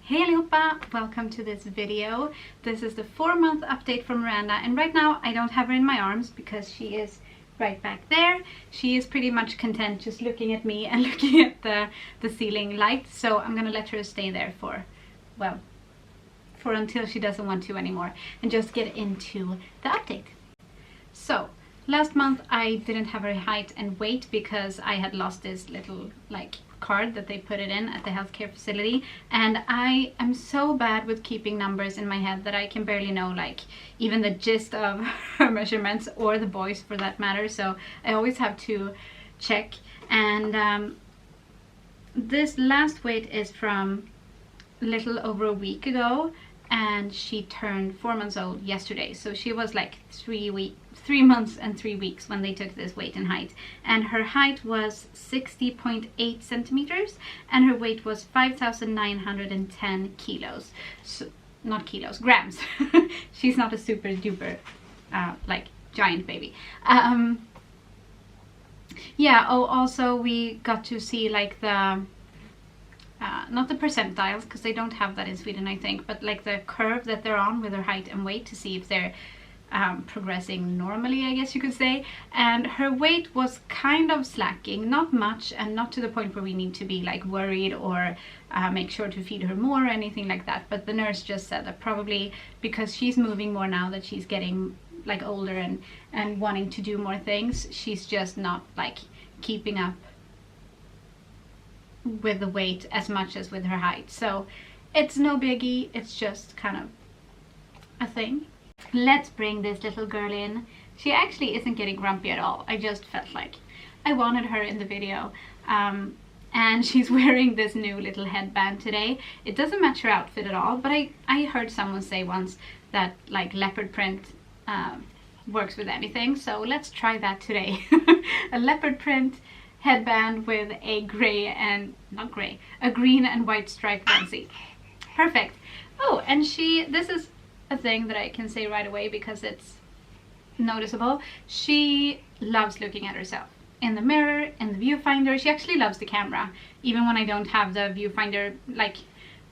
Hey allihopa! Welcome to this video. This is the 4-month update from Myranda, and right now I don't have her in my arms because she is right back there. She is pretty much content just looking at me and looking at the ceiling light, so I'm gonna let her stay there for until she doesn't want to anymore and just get into the update. So last month I didn't have her height and weight because I had lost this little card that they put it in at the healthcare facility, and I am so bad with keeping numbers in my head that I can barely know even the gist of her measurements, or the boys for that matter, so I always have to check. And this last weight is from a little over a week ago, and she turned 4 months old yesterday, so she was like 3 months and 3 weeks when they took this weight and height, and her height was 60.8 centimeters and her weight was 5,910 kilos. So not kilos, grams. She's not a super duper giant baby. Yeah, oh, also we got to see the not the percentiles, because they don't have that in Sweden I think, but the curve that they're on with their height and weight to see if they're progressing normally, I guess you could say. And her weight was kind of slacking, not much, and not to the point where we need to be worried or make sure to feed her more or anything like that. But the nurse just said that probably because she's moving more now that she's getting older and wanting to do more things, she's just not keeping up with the weight as much as with her height. So it's no biggie, it's just kind of a thing. Let's bring this little girl in. She actually isn't getting grumpy at all. I just felt like I wanted her in the video. And she's wearing this new little headband today. It doesn't match her outfit at all, but I heard someone say once that leopard print works with anything, so let's try that today. A leopard print headband with a a green and white striped onesie. Perfect. Oh, and this is a thing that I can say right away because it's noticeable. She loves looking at herself in the mirror, in the viewfinder. She actually loves the camera, even when I don't have the viewfinder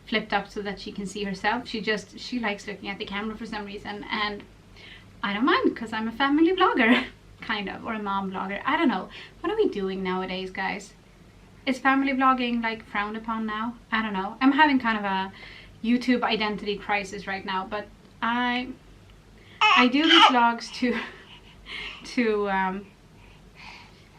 flipped up so that she can see herself. She likes looking at the camera for some reason, and I don't mind because I'm a family vlogger. Kind of, or a mom vlogger. I don't know. What are we doing nowadays, guys? Is family vlogging frowned upon now? I don't know. I'm having kind of a YouTube identity crisis right now, but I do these vlogs to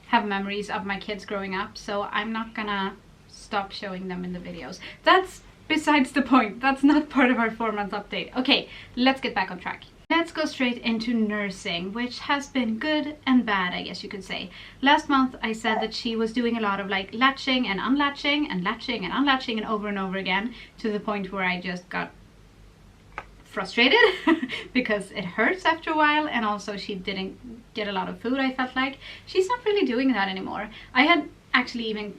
have memories of my kids growing up, so I'm not gonna stop showing them in the videos. That's besides the point. That's not part of our 4-month update. Okay, let's get back on track. Let's go straight into nursing, which has been good and bad, I guess you could say. Last month I said that she was doing a lot of latching and unlatching and latching and unlatching and over again, to the point where I just got frustrated because it hurts after a while, and also she didn't get a lot of food. I felt like she's not really doing that anymore. I had actually even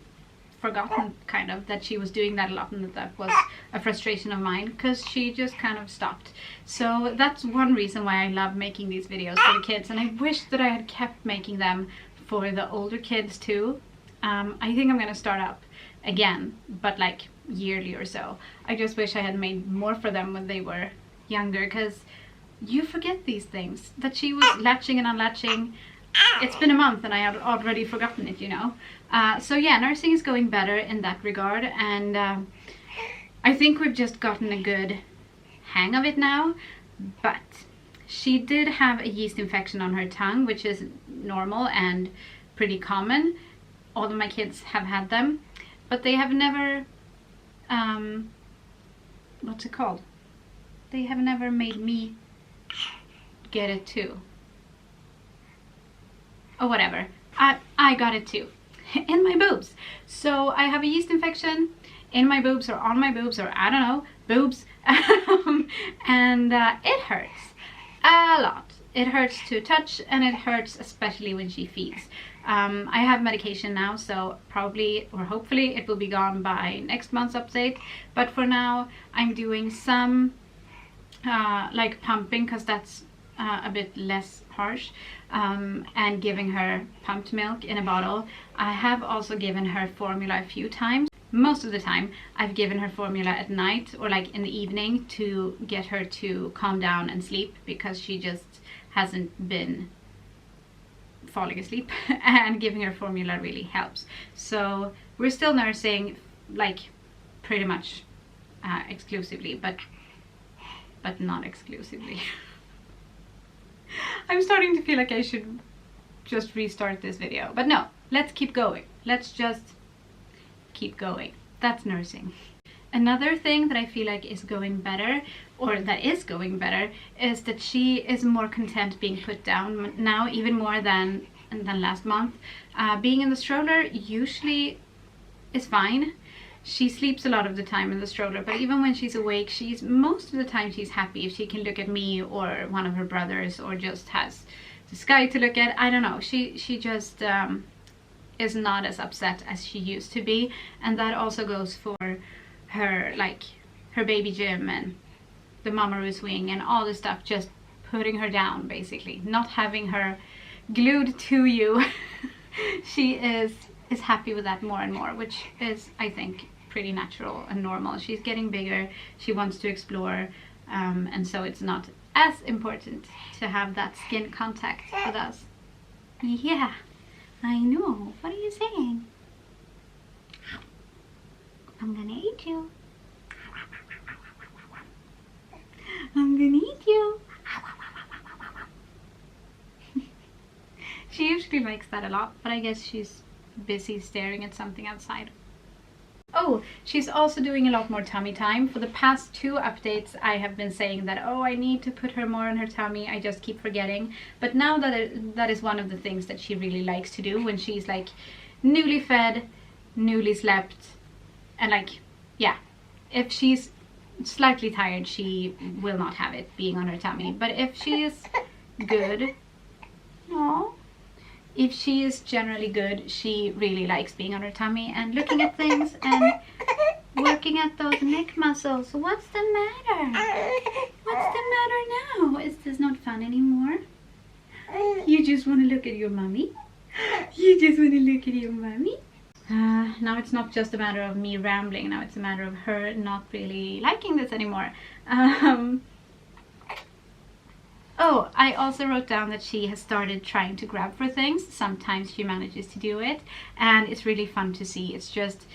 forgotten kind of that she was doing that a lot, and that was a frustration of mine because she just kind of stopped. So that's one reason why I love making these videos for the kids, and I wish that I had kept making them for the older kids too. I think I'm gonna start up again, but yearly or so. I just wish I had made more for them when they were younger, because you forget these things, that she was latching and unlatching. It's been a month and I had already forgotten it, you know. So yeah, nursing is going better in that regard, and I think we've just gotten a good hang of it now. But she did have a yeast infection on her tongue, which is normal and pretty common. All of my kids have had them, but they have never what's it called? They have never made me get it too. Or whatever. I got it too. In my boobs. So I have a yeast infection in my boobs, or on my boobs, or I don't know, boobs. And it hurts a lot. It hurts to touch, and it hurts especially when she feeds. I have medication now, so probably or hopefully it will be gone by next month's update. But for now I'm doing some pumping, because that's a bit less harsh, and giving her pumped milk in a bottle. I have also given her formula a few times. most of the time I've given her formula at night or like in the evening to get her to calm down and sleep, because she just hasn't been falling asleep and giving her formula really helps. So we're still nursing like pretty much exclusively, but not exclusively. I'm starting to feel like I should just restart this video, but no, let's keep going. Let's just keep going. That's nursing. Another thing that I feel like is going better, or that is going better, is that she is more content being put down now, even more than last month. Being in the stroller usually is fine. She sleeps a lot of the time in the stroller, but even when she's awake, most of the time she's happy if she can look at me or one of her brothers, or just has the sky to look at. I don't know. She just is not as upset as she used to be, and that also goes for her, like her baby gym and the Mama swing and all this stuff. Just putting her down, basically, not having her glued to you. She is happy with that more and more, which is, I think, pretty natural and normal. She's getting bigger, she wants to explore, and so it's not as important to have that skin contact with us. Yeah, I know. What are you saying? I'm gonna eat you. I'm gonna eat you. She usually likes that a lot, but I guess she's busy staring at something outside. Oh, she's also doing a lot more tummy time. For the past 2 updates I have been saying that, oh, I need to put her more on her tummy. I just keep forgetting. But now that is one of the things that she really likes to do when she's like newly fed, newly slept, and like, yeah, if she's slightly tired, she will not have it being on her tummy. But if she is good, no. If she is generally good, she really likes being on her tummy and looking at things and working at those neck muscles. What's the matter? What's the matter now? Is this not fun anymore? You just want to look at your mommy? You just want to look at your mommy? Now it's not just a matter of me rambling. Now it's a matter of her not really liking this anymore. Oh, I also wrote down that she has started trying to grab for things. Sometimes she manages to do it, and it's really fun to see. It's just,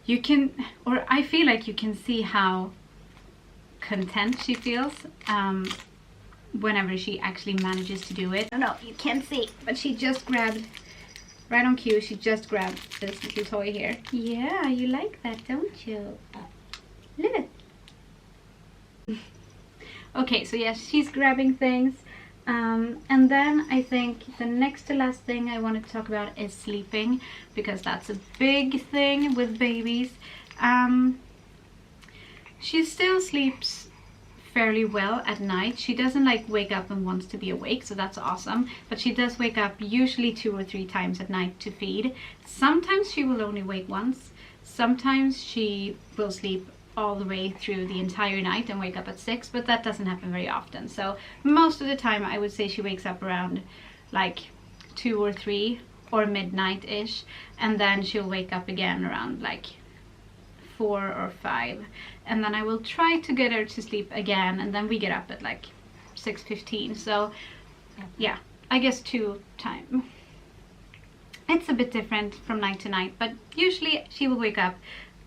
you can, or I feel like you can see how content she feels whenever she actually manages to do it. Oh no, you can't see, but she just grabbed, right on cue, she just grabbed this little toy here. Yeah, you like that, don't you? Look. Okay, so yes, she's grabbing things. And then I think the next to last thing I want to talk about is sleeping, because that's a big thing with babies. She still sleeps fairly well at night. She doesn't like wake up and wants to be awake, so that's awesome. But she does wake up usually 2 or 3 times at night to feed. Sometimes she will only wake once. Sometimes she will sleep all the way through the entire night and wake up at 6, but that doesn't happen very often. So most of the time I would say she wakes up around like 2 or 3 or midnight-ish, and then she'll wake up again around like 4 or 5, and then I will try to get her to sleep again, and then we get up at like 6:15. So yeah, I guess 2 times. It's a bit different from night to night, but usually she will wake up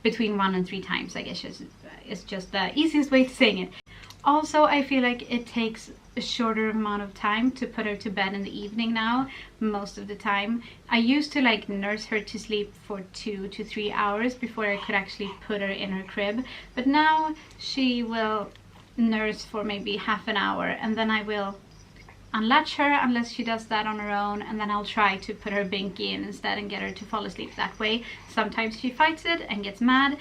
between 1 and 3 times, I guess is just the easiest way to saying it. Also, I feel like it takes a shorter amount of time to put her to bed in the evening now, most of the time. I used to like nurse her to sleep for 2 to 3 hours before I could actually put her in her crib, but now she will nurse for maybe half an hour, and then I will unlatch her unless she does that on her own, and then I'll try to put her binky in instead and get her to fall asleep that way. Sometimes she fights it and gets mad,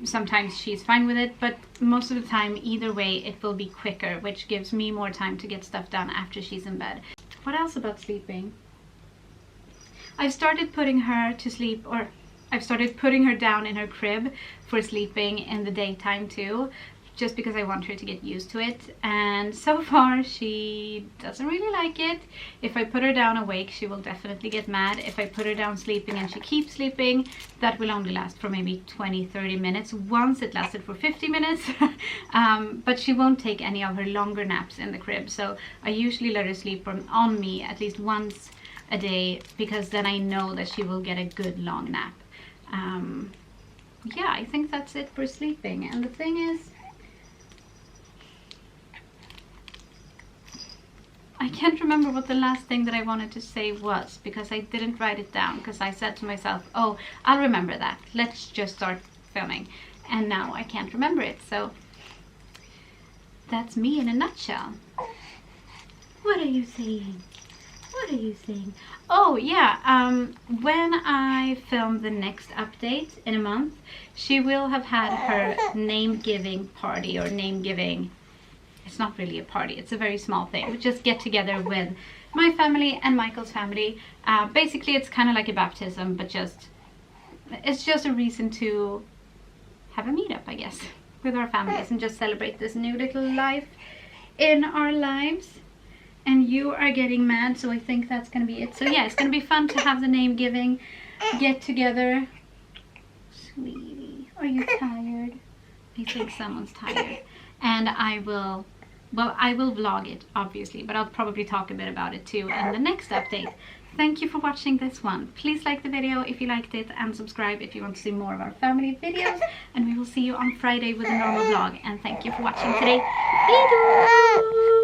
sometimes she's fine with it, but most of the time either way it will be quicker, which gives me more time to get stuff done after she's in bed. What else about sleeping? I've started putting her to sleep, or I've started putting her down in her crib for sleeping in the daytime too. just because I want her to get used to it. And so far she doesn't really like it. If I put her down awake, she will definitely get mad. If I put her down sleeping and she keeps sleeping, that will only last for maybe 20-30 minutes. Once it lasted for 50 minutes. But she won't take any of her longer naps in the crib, so I usually let her sleep on me at least once a day, because then I know that she will get a good long nap. Yeah, I think that's it for sleeping. And the thing is, I can't remember what the last thing that I wanted to say was, because I didn't write it down, because I said to myself, oh, I'll remember that, let's just start filming, and now I can't remember it. So that's me in a nutshell. What are you saying? What are you saying? Oh yeah, when I film the next update in a month, she will have had her name-giving party, or name-giving, it's not really a party, it's a very small thing. We just get together with my family and Michael's family. Basically it's kind of like a baptism, but it's just a reason to have a meetup, I guess, with our families and just celebrate this new little life in our lives. And you are getting mad, so I think that's gonna be it. So yeah, it's gonna be fun to have the name giving get together. Sweetie, are you tired? I think someone's tired. And I will vlog it, obviously, but I'll probably talk a bit about it too in the next update. Thank you for watching this one. Please like the video if you liked it, and subscribe if you want to see more of our family videos. And we will see you on Friday with a normal vlog. And thank you for watching today. Theodore!